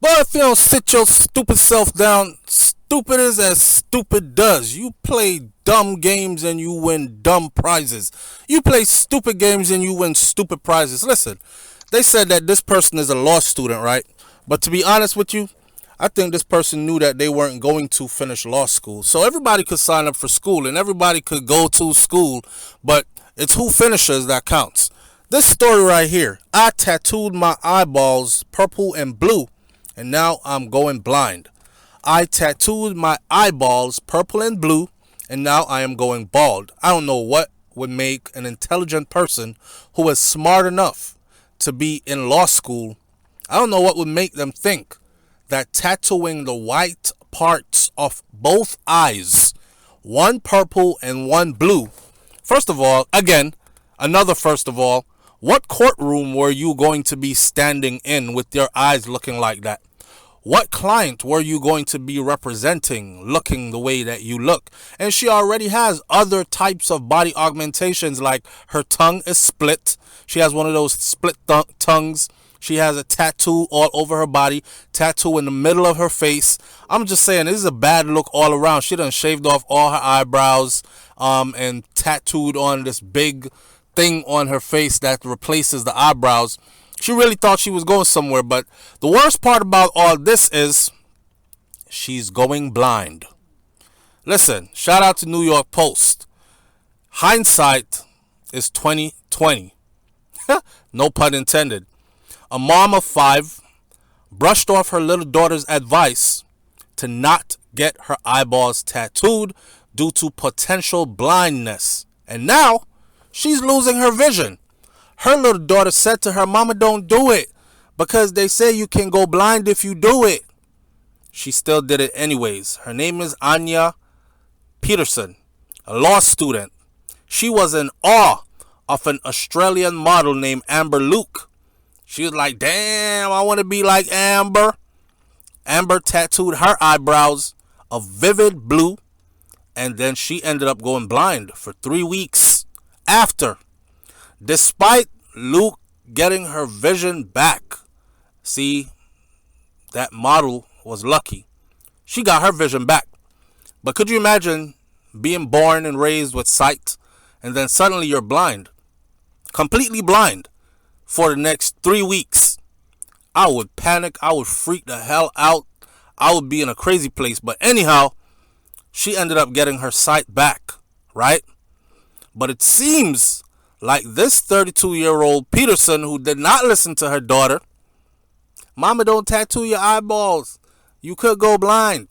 But if you don't sit your stupid self down, stupid is as stupid does. You play dumb games and you win dumb prizes. You play stupid games and you win stupid prizes. Listen, they said that this person is a law student, right? But to be honest with you, I think this person knew that they weren't going to finish law school. So everybody could sign up for school and everybody could go to school, but it's who finishes that counts. This story right here, I tattooed my eyeballs purple and blue and now I'm going blind. I tattooed my eyeballs purple and blue and now I am going bald. I don't know what would make an intelligent person who is smart enough to be in law school. I don't know what would make them think that tattooing the white parts of both eyes, one purple and one blue. First of all, again, another first of all, what courtroom were you going to be standing in with your eyes looking like that? What client were you going to be representing looking the way that you look? And she already has other types of body augmentations, like her tongue is split. She has one of those split tongues. She has a tattoo all over her body, tattoo in the middle of her face. I'm just saying, this is a bad look all around. She done shaved off all her eyebrows and tattooed on this big thing on her face that replaces the eyebrows. She really thought she was going somewhere, but the worst part about all this is she's going blind. Listen, shout out to New York Post. Hindsight is 2020. No pun intended. A mom of 5 brushed off her little daughter's advice to not get her eyeballs tattooed due to potential blindness. And now she's losing her vision. Her little daughter said to her, "Mama, don't do it because they say you can go blind if you do it." She still did it anyways. Her name is Anya Peterson, a law student. She was in awe of an Australian model named Amber Luke. She was like, "Damn, I want to be like Amber." Amber tattooed her eyebrows a vivid blue, and then she ended up going blind for 3 weeks after. Despite Luke getting her vision back. See, that model was lucky. She got her vision back. But could you imagine being born and raised with sight, and then suddenly you're blind? Completely blind for the next 3 weeks. I would panic. I would freak the hell out. I would be in a crazy place. But anyhow, she ended up getting her sight back, right? But it seems like this 32-year-old Peterson, who did not listen to her daughter, "Mama, don't tattoo your eyeballs. You could go blind."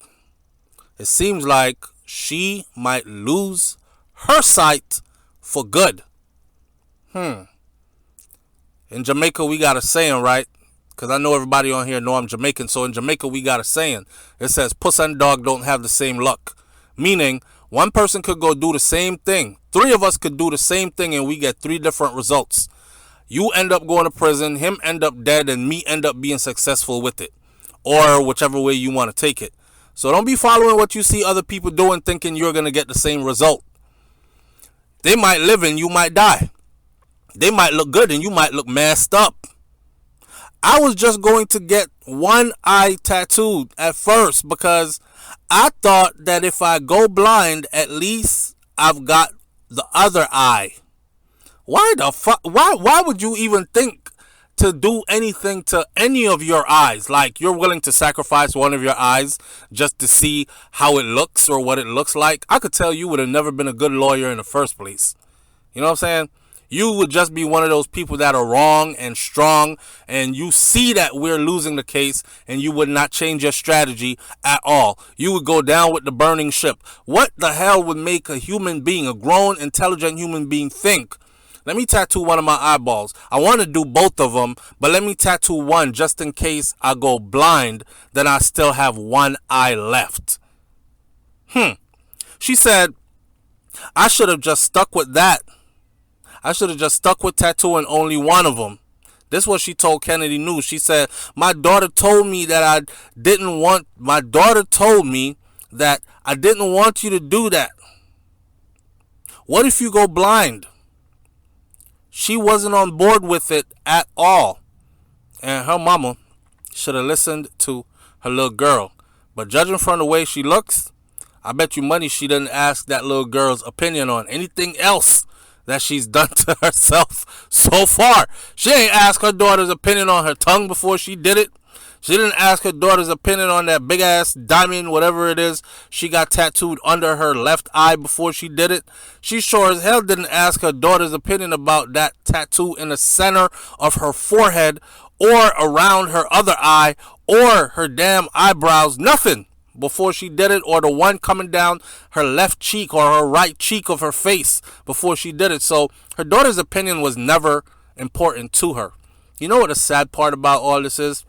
It seems like she might lose her sight for good. In Jamaica, we got a saying, right? Because I know everybody on here know I'm Jamaican. So in Jamaica, we got a saying. It says, "Puss and dog don't have the same luck." Meaning, one person could go do the same thing. 3 of us could do the same thing and we get 3 different results. You end up going to prison, him end up dead, and me end up being successful with it. Or whichever way you want to take it. So don't be following what you see other people doing thinking you're going to get the same result. They might live and you might die. They might look good and you might look messed up. I was just going to get one eye tattooed at first because I thought that if I go blind, at least I've got the other eye. Why the fuck? Why would you even think to do anything to any of your eyes? Like, you're willing to sacrifice one of your eyes just to see how it looks or what it looks like? I could tell you would have never been a good lawyer in the first place. You know what I'm saying? You would just be one of those people that are wrong and strong, and you see that we're losing the case, and you would not change your strategy at all. You would go down with the burning ship. What the hell would make a human being, a grown, intelligent human being, think, "Let me tattoo one of my eyeballs. I want to do both of them, but let me tattoo one just in case I go blind, then I still have one eye left." She said, "I should have just stuck with that. I should have just stuck with tattooing only one of them." This is what she told Kennedy News. She said, my daughter told me that I didn't want you to do that. What if you go blind?" She wasn't on board with it at all. And her mama Should have listened to her little girl. But judging from the way she looks, I bet you money she didn't ask that little girl's opinion on anything else that she's done to herself so far. She ain't asked her daughter's opinion on her tongue before she did it. She didn't ask her daughter's opinion on that big ass diamond, whatever it is, she got tattooed under her left eye before she did it. She sure as hell didn't ask her daughter's opinion about that tattoo in the center of her forehead or around her other eye or her damn eyebrows. Nothing before she did it, or the one coming down her left cheek or her right cheek of her face before she did it. So her daughter's opinion was never important to her. You know what the sad part about all this is?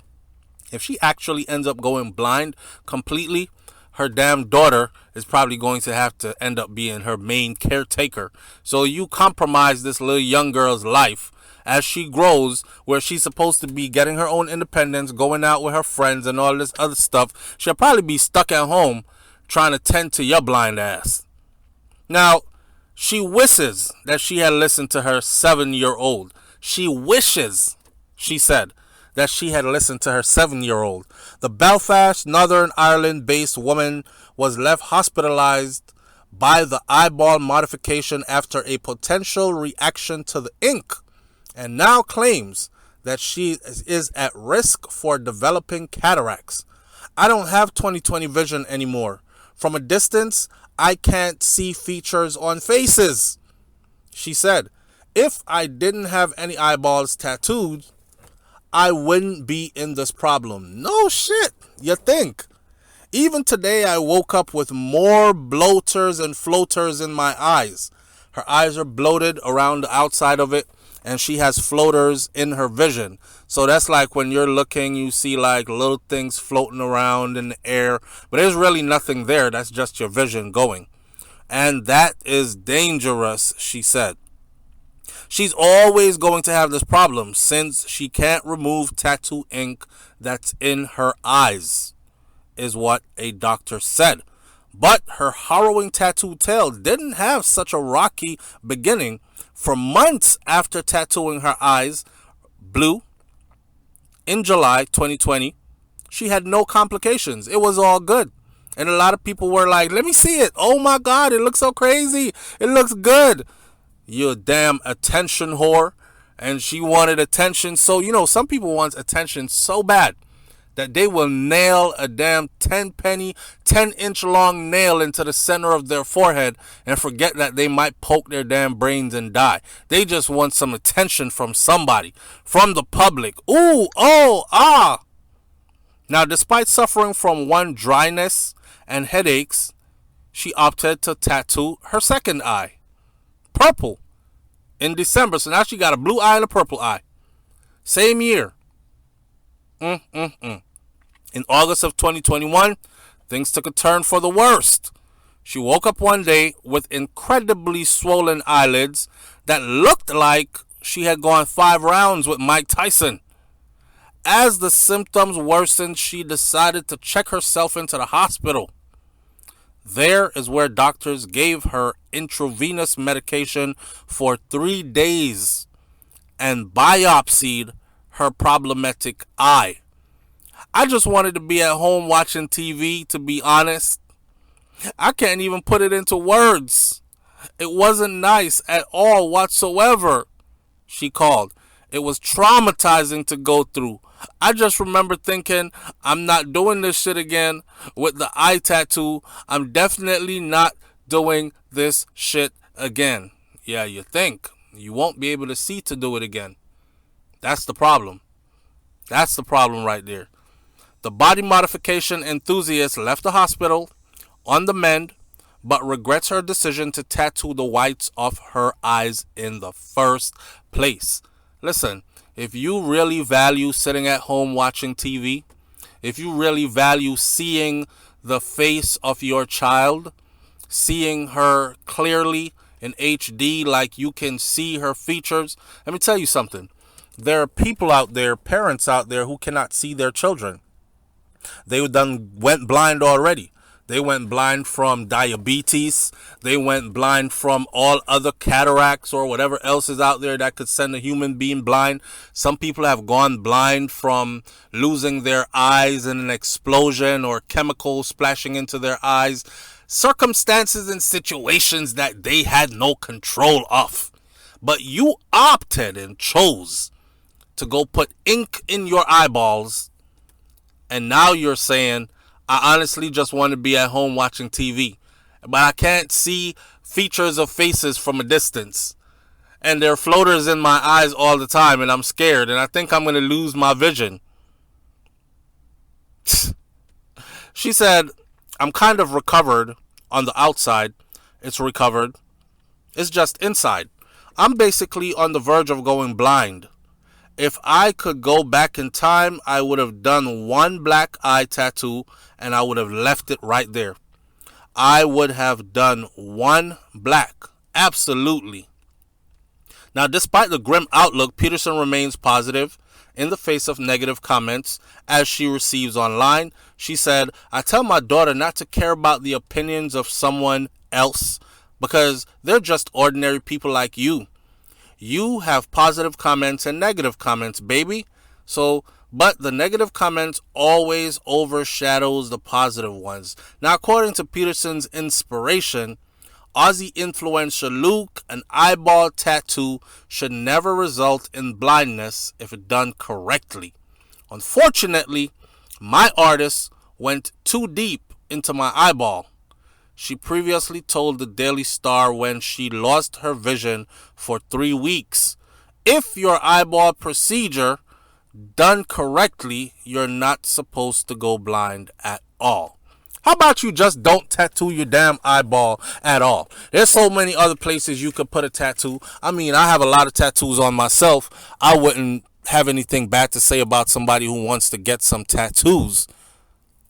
If she actually ends up going blind completely, her damn daughter is probably going to have to end up being her main caretaker. So you compromise this little young girl's life as she grows, where she's supposed to be getting her own independence, going out with her friends and all this other stuff. She'll probably be stuck at home trying to tend to your blind ass. Now, she wishes that she had listened to her 7-year-old. She wishes, she said, that she had listened to her 7-year-old. The Belfast, Northern Ireland based woman was left hospitalized by the eyeball modification after a potential reaction to the ink, and now claims that she is at risk for developing cataracts. I don't have 20/20 vision anymore. From a distance, I can't see features on faces, she said. If I didn't have any eyeballs tattooed, I wouldn't be in this problem. No shit, you think? Even today, I woke up with more bloaters and floaters in my eyes. Her eyes are bloated around the outside of it, and she has floaters in her vision. So that's like when you're looking, you see like little things floating around in the air, but there's really nothing there. That's just your vision going. And that is dangerous, she said. She's always going to have this problem since she can't remove tattoo ink that's in her eyes, is what a doctor said. But her harrowing tattoo tale didn't have such a rocky beginning. For months after tattooing her eyes blue in July 2020, she had no complications. It was all good. And a lot of people were like, let me see it. Oh my God, it looks so crazy. It looks good. You a damn attention whore. And she wanted attention. So, some people want attention so bad that they will nail a damn 10-inch long nail into the center of their forehead and forget that they might poke their damn brains and die. They just want some attention from somebody, from the public. Ooh, oh, ah. Now, despite suffering from one dryness and headaches, she opted to tattoo her second eye purple in December. So now she got a blue eye and a purple eye. Same year. In August of 2021, things took a turn for the worst. She woke up one day with incredibly swollen eyelids that looked like she had gone 5 rounds with Mike Tyson. As the symptoms worsened, she decided to check herself into the hospital. There is where doctors gave her intravenous medication for 3 days and biopsied her problematic eye. I just wanted to be at home watching TV, to be honest. I can't even put it into words. It wasn't nice at all whatsoever, she called. It was traumatizing to go through. I just remember thinking, I'm not doing this shit again with the eye tattoo. I'm definitely not doing this shit again. Yeah, you think. You won't be able to see to do it again. That's the problem. That's the problem right there. The body modification enthusiast left the hospital on the mend, but regrets her decision to tattoo the whites of her eyes in the first place. Listen, if you really value sitting at home watching TV, if you really value seeing the face of your child, seeing her clearly in HD like you can see her features, let me tell you something. There are people out there, parents out there who cannot see their children. They done went blind already. They went blind from diabetes. They went blind from all other cataracts or whatever else is out there that could send a human being blind. Some people have gone blind from losing their eyes in an explosion or chemicals splashing into their eyes. Circumstances and situations that they had no control of. But you opted and chose to go put ink in your eyeballs, and now you're saying, I honestly just want to be at home watching TV, but I can't see features of faces from a distance, and there are floaters in my eyes all the time, and I'm scared, and I think I'm going to lose my vision. She said, I'm kind of recovered on the outside. It's recovered. It's just inside. I'm basically on the verge of going blind. If I could go back in time, I would have done one black eye tattoo and I would have left it right there. I would have done one black. Absolutely. Now, despite the grim outlook, Peterson remains positive in the face of negative comments as she receives online. She said, I tell my daughter not to care about the opinions of someone else because they're just ordinary people like you. You have positive comments and negative comments, baby. But the negative comments always overshadows the positive ones. Now, according to Peterson's inspiration, Aussie influencer Luke, an eyeball tattoo should never result in blindness if done correctly. Unfortunately, my artist went too deep into my eyeball. She previously told the Daily Star when she lost her vision for 3 weeks. If your eyeball procedure done correctly, you're not supposed to go blind at all. How about you just don't tattoo your damn eyeball at all? There's so many other places you could put a tattoo. I mean, I have a lot of tattoos on myself. I wouldn't have anything bad to say about somebody who wants to get some tattoos.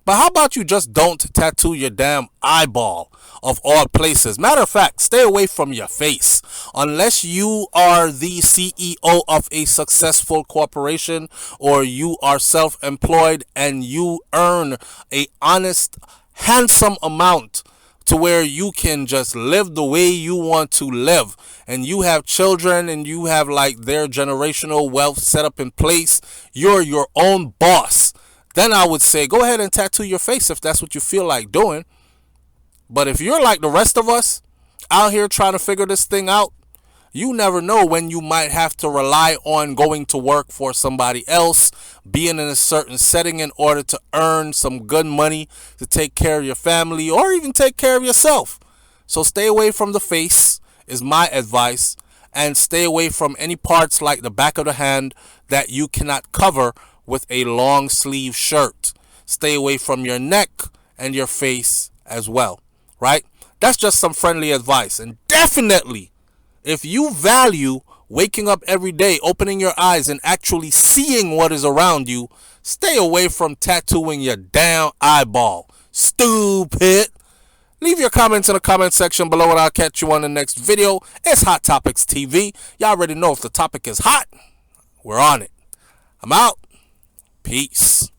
But how about you just don't tattoo your damn eyeball of all places? Matter of fact, stay away from your face. Unless you are the CEO of a successful corporation or you are self-employed and you earn a honest, handsome amount to where you can just live the way you want to live, and you have children and you have like their generational wealth set up in place, you're your own boss. Then I would say go ahead and tattoo your face if that's what you feel like doing. But if you're like the rest of us out here trying to figure this thing out, you never know when you might have to rely on going to work for somebody else, being in a certain setting in order to earn some good money to take care of your family or even take care of yourself. So stay away from the face is my advice, and stay away from any parts like the back of the hand that you cannot cover with a long sleeve shirt. Stay away from your neck and your face as well, right? That's just some friendly advice. And definitely, if you value waking up every day, opening your eyes and actually seeing what is around you, stay away from tattooing your damn eyeball. Stupid. Leave your comments in the comment section below and I'll catch you on the next video. It's Hot Topics TV. Y'all already know if the topic is hot, we're on it. I'm out. Peace.